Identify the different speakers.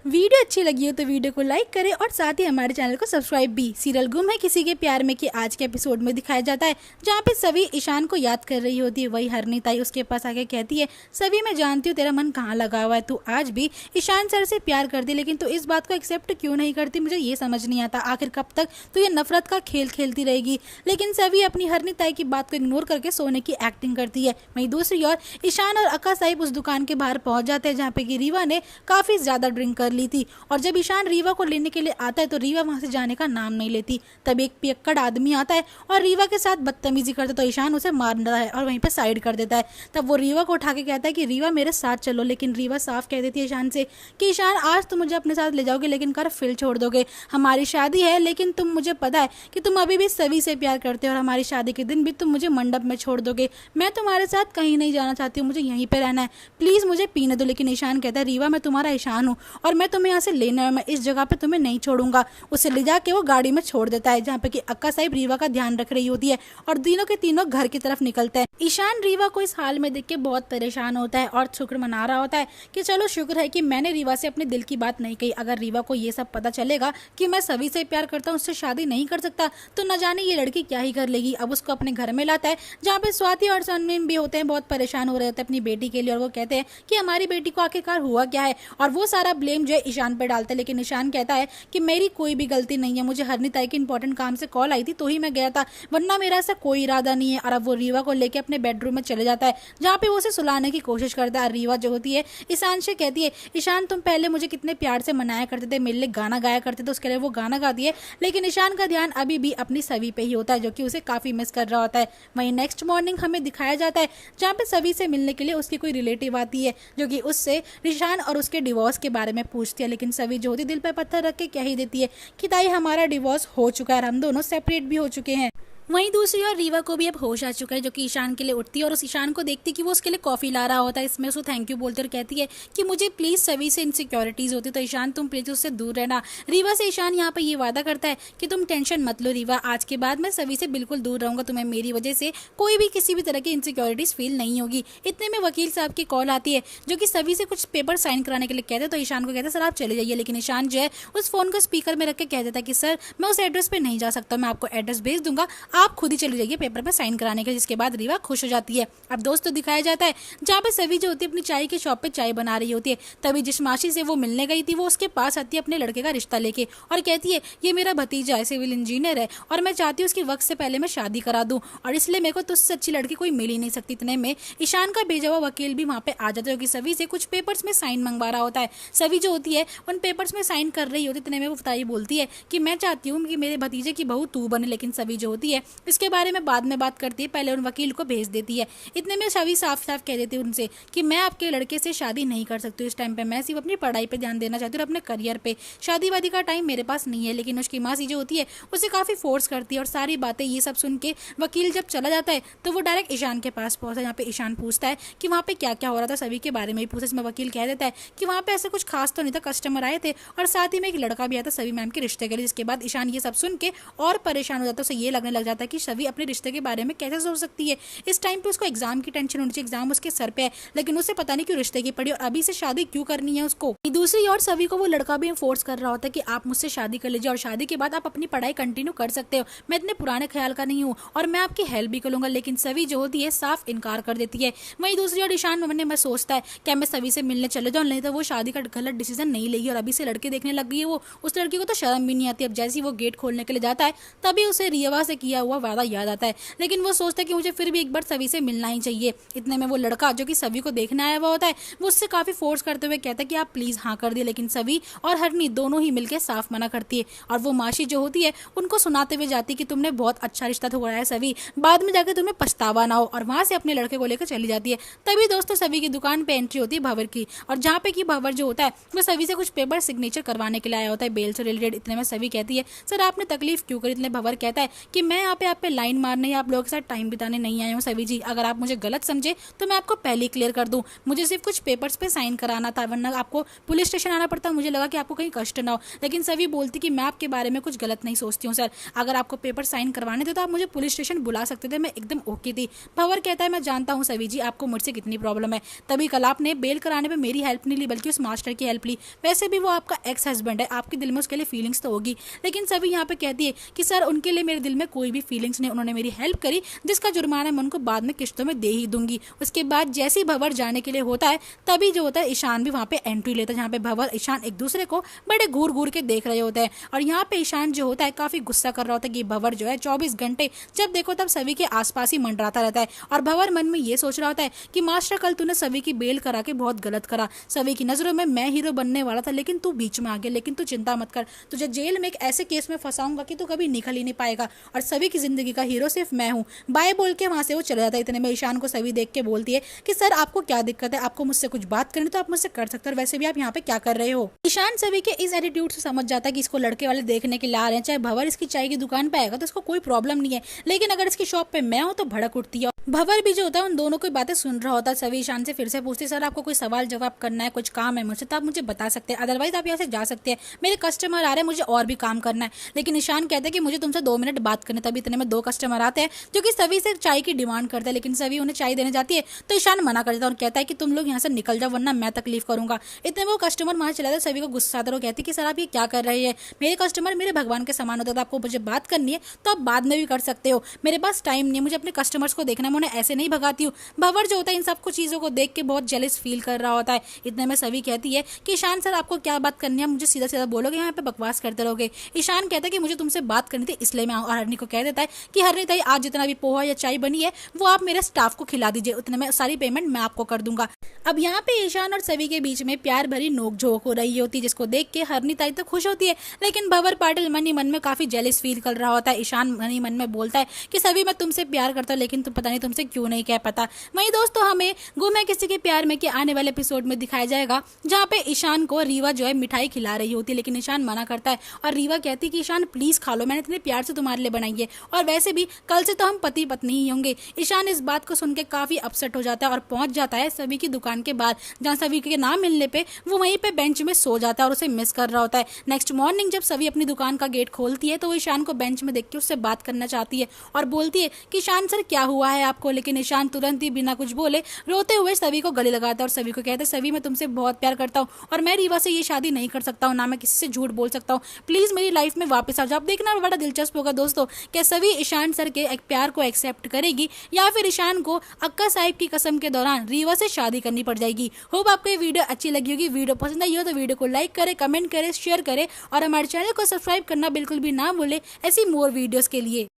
Speaker 1: Video अच्छी लगी हो तो वीडियो को लाइक करें और साथ ही हमारे चैनल को सब्सक्राइब भी। सीरियल गुम है किसी के प्यार में कि आज के एपिसोड में दिखाया जाता है जहाँ पे सभी ईशान को याद कर रही होती है। वही हरनी ताई उसके पास आके कहती है, सभी मैं जानती हूँ तेरा मन कहाँ लगा हुआ है, तू आज भी ईशान सर से प्यार करती, लेकिन तू इस बात को एक्सेप्ट क्यों नहीं करती, मुझे ये समझ नहीं आता। आखिर कब तक तू ये नफरत का खेल खेलती रहेगी। लेकिन सभी अपनी हरनी ताई की बात को इग्नोर करके सोने की एक्टिंग करती है। वहीं दूसरी ओर ईशान और अक्का साहिब उस दुकान के बाहर पहुंच जाते हैं जहाँ पे कि रीवा ने काफी ज्यादा ड्रिंक कर ली थी। और जब ईशान रीवा को लेने के लिए आता है तो रीवा वहां से जाने का नाम नहीं लेती। तब एक पियक्कड़ आदमी आता है और रीवा के साथ बदतमीजी करता है तो ईशान उसे मार देता है और वहीं पर साइड कर देता है। तब वो रीवा को उठा के कहता है कि रीवा मेरे साथ चलो, लेकिन रीवा साफ कह देती है ईशान से कि ईशान आज तुम मुझे अपने साथ ले जाओगे लेकिन कर फिर छोड़ दोगे। हमारी शादी है लेकिन तुम, मुझे पता है कि तुम अभी भी सभी से प्यार करते हो और हमारी शादी के दिन भी तुम मुझे मंडप में छोड़ दोगे। मैं तुम्हारे साथ कहीं नहीं जाना चाहती हूँ, मुझे यहीं पे रहना है, प्लीज मुझे पीने दो। लेकिन ईशान कहता है रीवा मैं तुम्हारा ईशान हूँ और मैं तुम्हें यहाँ से लेना है, मैं इस जगह पे तुम्हें नहीं छोड़ूंगा। उसे ले जाके वो गाड़ी में छोड़ देता है जहाँ पे कि अक्का साहिब रीवा का ध्यान रख रही होती है और तीनों के तीनों घर की तरफ निकलते हैं। ईशान रीवा को इस हाल में देख के बहुत परेशान होता है और शुक्र मना रहा होता है कि चलो शुक्र है कि मैंने रीवा से अपने दिल की बात नहीं कही। अगर रीवा को ये सब पता चलेगा कि मैं सभी से प्यार करता हूँ, उससे शादी नहीं कर सकता, तो न जाने ये लड़की क्या ही कर लेगी। अब उसको अपने घर में लाता है जहाँ पे स्वाति और सनमीन भी होते हैं, बहुत परेशान हो रहे होते हैं अपनी बेटी के लिए और वो कहते हैं कि हमारी बेटी को आखिरकार हुआ क्या है। और वो सारा ब्लेम जो है ईशान पर डालते हैं, लेकिन ईशान कहता है कि मेरी कोई भी गलती नहीं है, मुझे हरनी ताई के इंपॉर्टेंट काम से कॉल आई थी तो ही मैं गया था, वरना मेरा ऐसा कोई इरादा नहीं है। और अब वो रीवा को लेके अपने बेडरूम में चले जाता है जहाँ पे वो उसे सुलाने की कोशिश करता है। रीवा जो होती है ईशान से कहती है, ईशान तुम पहले मुझे कितने प्यार से मनाया करते थे, मेरे लिए गाना गाया करते थे, उसके लिए वो गाना गाती है। लेकिन ईशान का ध्यान अभी भी अपनी सभी पे ही होता है जो कि उसे काफी मिस कर रहा होता है। वहीं नेक्स्ट मॉर्निंग हमें दिखाया जाता है जहाँ पे सभी से मिलने के लिए उसकी कोई रिलेटिव आती है जो कि उससे ईशान और उसके डिवोर्स के बारे में पूछती है। लेकिन सभी जो होती दिल पर पत्थर रख के कह ही देती है कि ताई हमारा डिवोर्स हो चुका है, हम दोनों सेपरेट भी हो चुके हैं। वहीं दूसरी ओर रीवा को भी अब होश आ चुका है जो कि ईशान के लिए उठती है और उस ईशान को देखती कि वो उसके लिए कॉफी ला रहा होता है। इसमें उसको थैंक यू बोलती और कहती है कि मुझे प्लीज सभी से इनसिक्योरिटीज होती तो ईशान तुम प्लीज उससे दूर रहना। रीवा से ईशान यहाँ पर ये वादा करता है कि तुम टेंशन मत लो रीवा, आज के बाद मैं सभी से बिल्कुल दूर रहूंगा, तुम्हें मेरी वजह से कोई भी किसी भी तरह की इनसिक्योरिटीज फील नहीं होगी। इतने में वकील साहब की कॉल आती है जो कि सभी से कुछ पेपर साइन कराने के लिए कहते हैं तो ईशान को कहते हैं सर आप चले जाइए। लेकिन ईशान जो है उस फोन को स्पीकर में रख के कह देता है कि सर मैं उस एड्रेस पे नहीं जा सकता, मैं आपको एड्रेस भेज दूंगा, आप खुद ही चले जाइए पेपर पे साइन कराने के। जिसके बाद रीवा खुश हो जाती है। अब दोस्तों दिखाया जाता है जहाँ पे सभी जो होती है अपनी चाय की शॉप पे चाय बना रही होती है। तभी जिस मासी से वो मिलने गई थी वो उसके पास आती है अपने लड़के का रिश्ता लेके और कहती है ये मेरा भतीजा है, सिविल इंजीनियर है और मैं चाहती हूँ उसकी वक्त से पहले मैं शादी करा दूं और इसलिए मेरे को तुझसे अच्छी लड़की कोई मिल ही नहीं सकती। इतने में ईशान का भेजा हुआ वकील भी वहाँ पे आ जाता है क्योंकि सभी से कुछ पेपर्स में साइन मंगवा रहा होता है। सभी जो होती है उन पेपर्स में साइन कर रही होती है। इतने में वो बताई बोलती है कि मैं चाहती हूँ कि मेरे भतीजे की बहू तू बने। लेकिन सभी जो होती है इसके बारे में बाद में बात करती है, पहले उन वकील को भेज देती है। इतने में सभी साफ साफ कह देती है उनसे कि मैं आपके लड़के से शादी नहीं कर सकती, इस टाइम पे मैं सिर्फ अपनी पढ़ाई पे ध्यान देना चाहती हूँ और अपने करियर पे, शादी वादी का टाइम मेरे पास नहीं है। लेकिन उसकी मासी जो होती है उसे काफी फोर्स करती है और सारी बातें ये सब सुन के वकील जब चला जाता है तो वो डायरेक्ट ईशान के पास पहुंचता है जहाँ पे ईशान पूछता है कि वहाँ पे क्या क्या हो रहा था, सभी के बारे में ही पूछा। इसमें वकील कह देता है कि वहाँ पे ऐसा कुछ खास तो नहीं था, कस्टमर आए थे और साथ ही में एक लड़का भी आया था सभी मैम के रिश्ते के लिए। जिसके बाद ईशान ये सब सुन के और परेशान हो जाता है, उसे ये लगने लग जाता है कि सभी अपने रिश्ते के बारे में कैसे सोच सकती है। इस टाइम पे उसको एग्जाम की टेंशन होनी चाहिए, एग्जाम उसके सर पे है लेकिन उसे पता नहीं क्यों रिश्ते की पड़ी और अभी से शादी क्यों करनी है उसको। दूसरी ओर सभी को वो लड़का भी फोर्स कर रहा होता है कि आप मुझसे शादी कर लीजिए और शादी के बाद आप अपनी पढ़ाई कंटिन्यू कर सकते हो, मैं इतने पुराने ख्याल का नहीं हूँ और मैं आपकी हेल्प भी करूंगा। लेकिन सभी जो होती है साफ इनकार कर देती है। वहीं दूसरी ओर ईशान मन में सोचता है क्या मैं सभी से मिलने चले जाऊँ, नहीं तो वो शादी का गलत डिसीजन नहीं लेगी और अभी से लड़के देखने लग गई है वो। उस लड़की को तो शर्म भी नहीं आती। अब जैसे ही वो गेट खोलने के लिए जाता है तभी उसे रीवा से किया हुआ वादा याद आता है, लेकिन वो सोचता है कि मुझे फिर भी एक बार सभी से मिलना ही चाहिए। इतने में वो लड़का जो कि सभी को देखने आया हुआ होता है वो उससे काफी फोर्स करते हुए कहता है कि आप प्लीज हाँ कर दिए। लेकिन सभी और हरनी दोनों ही मिलकर साफ मना करती है और वो मासी जो होती है उनको सुनाते हुए जाती है कि तुमने बहुत अच्छा रिश्ता ठुकराया है सभी, बाद में जाकर तुम्हें पछतावा ना हो, और वहां से अपने लड़के को लेकर चली जाती है। तभी दोस्तों सभी की दुकान पे एंट्री होती है भंवर की और जहाँ पे की भंवर जो होता है वो सभी से कुछ पेपर सिग्नेचर करवाने के लिए आया होता है बेल से रिलेटेड। इतने में सभी कहती है सर आपने तकलीफ क्यों करी। इतने भंवर कहता है कि मैं यहाँ पे आप पे लाइन मारने या आप लोगों के साथ टाइम बिताने नहीं आया हूँ सभी जी। अगर आप मुझे गलत समझे तो मैं आपको पहले ही क्लियर कर दूँ, मुझे सिर्फ कुछ पेपर्स पे साइन कराना था, वरना आपको पुलिस स्टेशन आना पड़ता। मुझे लगा कि आपको कहीं कष्ट ना हो, लेकिन सभी बोलती कि मैं आपके बारे में कुछ गलत नहीं सोचती हूँ सर। अगर आपको पेपर साइन करवाने थे तो आप मुझे पुलिस स्टेशन बुला सकते थे, मैं एकदम ओके थी। भंवर कहता है मैं जानता हूँ सभी जी आपको मुझसे कितनी प्रॉब्लम है, तभी कल आपने बेल कराने में मेरी हेल्प नहीं ली बल्कि उस मास्टर की हेल्प ली। वैसे भी वो आपका एक्स हस्बैंड है, आपके दिल में उसके लिए फीलिंग्स तो होगी, लेकिन सभी यहाँ पे कहती है कि सर उनके लिए मेरे दिल में कोई भी फीलिंग्स नहीं, उन्होंने मेरी हेल्प करी, जिसका जुर्माना मैं उनको बाद में किश्तों में दे ही दूंगी। उसके बाद जैसे ही भंवर जाने के लिए होता है तभी जो होता है ईशान भी वहाँ पे एंट्री लेता है, जहाँ पे भंवर ईशान एक दूसरे को बड़े घूर घूर के देख रहे होते हैं। और यहाँ पे ईशान जो होता है काफी गुस्सा कर रहा होता है कि भंवर जो है 24 घंटे जब देखो तब सभी के आसपास ही मंडराता रहता है। और भंवर मन में ये सोच रहा होता है कि मास्टर कल तूने सभी की बेल करा के बहुत गलत करा, सभी की नजरों में मैं हीरो बनने वाला था लेकिन तू बीच में आ गया। लेकिन तू चिंता मत कर, तुझे जेल में एक ऐसे केस में फंसाऊंगा कि तू कभी निकल ही नहीं पाएगा और सभी की जिंदगी का हीरो सिर्फ मैं हूँ। बाय बोल के वहां से वो चला जाता है। इतने में ईशान को सभी देख के बोलती है कि सर आपको क्या दिक्कत है, आपको मुझसे कुछ बात करनी तो आप मुझसे कर सकते हो, और वैसे भी आप यहाँ पे क्या कर रहे हो। ईशान सभी के इस एटीट्यूड से समझ जाता है कि इसको लड़के वाले देखने के लिए आ रहे हैं, चाहे भंवर इसकी चाय की दुकान पे आएगा तो इसको कोई प्रॉब्लम नहीं है, लेकिन अगर इसकी शॉप पे मैं हूँ तो भड़क उठती है। भंवर भी जो होता है उन दोनों की बातें सुन रहा होता है। सभी ईशान से फिर से पूछती सर आपको कोई सवाल जवाब करना है, कुछ काम है मुझसे तो आप मुझे बता सकते हैं, अदरवाइज आप यहाँ से जा सकते हैं, मेरे कस्टमर आ रहे हैं, मुझे और भी काम करना है। लेकिन ईशान कहते हैं कि मुझे तुमसे 2 मिनट बात करने, तभी इतने में 2 कस्टमर आते हैं जो कि सभी से चाय की डिमांड करते हैं, लेकिन सभी उन्हें चाय देने जाती है तो ईशान मना कर देता है और कहता है कि तुम लोग यहाँ से निकल जाओ वरना मैं तकलीफ करूंगा। इतने वो कस्टमर वहां चला जाता है, सभी को गुस्सा आता है, कहती है कि सर आप ये क्या कर रहे हैं, मेरे कस्टमर मेरे भगवान के समान होता है, तो आपको मुझे बात करनी है तो आप बाद में भी कर सकते हो, मेरे पास टाइम नहीं है, मुझे अपने कस्टमर्स को देखना है, मैं उन्हें ऐसे नहीं भगाती हूँ। भंवर जो होता है इन सब कुछ चीजों को देख के बहुत जेलस फील कर रहा होता है। इतने में सभी कहती है कि ईशान सर आपको क्या बात करनी है, मुझे सीधा सीधा बोलोगे, यहाँ पे बकवास करते रहोगे। ईशान कहता है कि मुझे तुमसे बात करनी थी इसलिए मैं, और हरनी को कह देता है कि हरनी ताई आज जितना भी पोहा या चाय बनी है वो आप मेरे स्टाफ को खिला दीजिए, उतने में सारी पेमेंट मैं आपको कर दूंगा। अब यहाँ पे ईशान और सभी के बीच में प्यार भरी नोकझोंक हो रही होती है, जिसको देख के हरनी ताई तो खुश होती है, लेकिन भंवर पाटिल मन ही मन में काफी जेलस फील कर रहा होता है। ईशान मन ही मन में बोलता है कि सभी मैं तुमसे प्यार करता हूँ, लेकिन तुम पता नहीं तुमसे क्यों नहीं कह पाता। वहीं दोस्तों हमें गुम है किसी के प्यार में के आने वाले एपिसोड में दिखाया जाएगा, जहाँ पे ईशान को रीवा जो है मिठाई खिला रही होती है, लेकिन ईशान मना करता है और रीवा कहती है कि ईशान प्लीज खा लो, मैंने इतने प्यार से तुम्हारे लिए बनाई है, और वैसे भी कल से तो हम पति पत्नी ही होंगे। ईशान इस बात को सुन के काफी अपसेट हो जाता है और पहुंच जाता है सभी की दुकान के बाहर, जहाँ सभी के ना मिलने पे वो वहीं पे बेंच में सो जाता है और उसे मिस कर रहा होता है। नेक्स्ट मॉर्निंग जब सभी अपनी दुकान का गेट खोलती है तो वो ईशान को बेंच में देख के उससे बात करना चाहती है और बोलती है कि ईशान सर क्या हुआ है आपको, लेकिन ईशान तुरंत ही बिना कुछ बोले रोते हुए सभी को गले लगाता है और सभी को कहता है सभी मैं तुमसे बहुत प्यार करता हूँ और मैं रीवा से ये शादी नहीं कर सकता हूँ, ना मैं किसी से झूठ बोल सकता हूँ, प्लीज मेरी लाइफ में वापस आ जाओ। अब देखना बड़ा दिलचस्प होगा दोस्तों, क्या सभी ईशान सर के एक प्यार को एक्सेप्ट करेगी या फिर ईशान को अक्का साहिब की कसम के दौरान रीवा से शादी करनी पड़ जाएगी। होप आपको ये वीडियो अच्छी लगी होगी। वीडियो पसंद आई हो तो वीडियो को लाइक करे, कमेंट करे, शेयर करे और हमारे चैनल को सब्सक्राइब करना बिल्कुल भी ना भूले ऐसी मोर वीडियोस के लिए।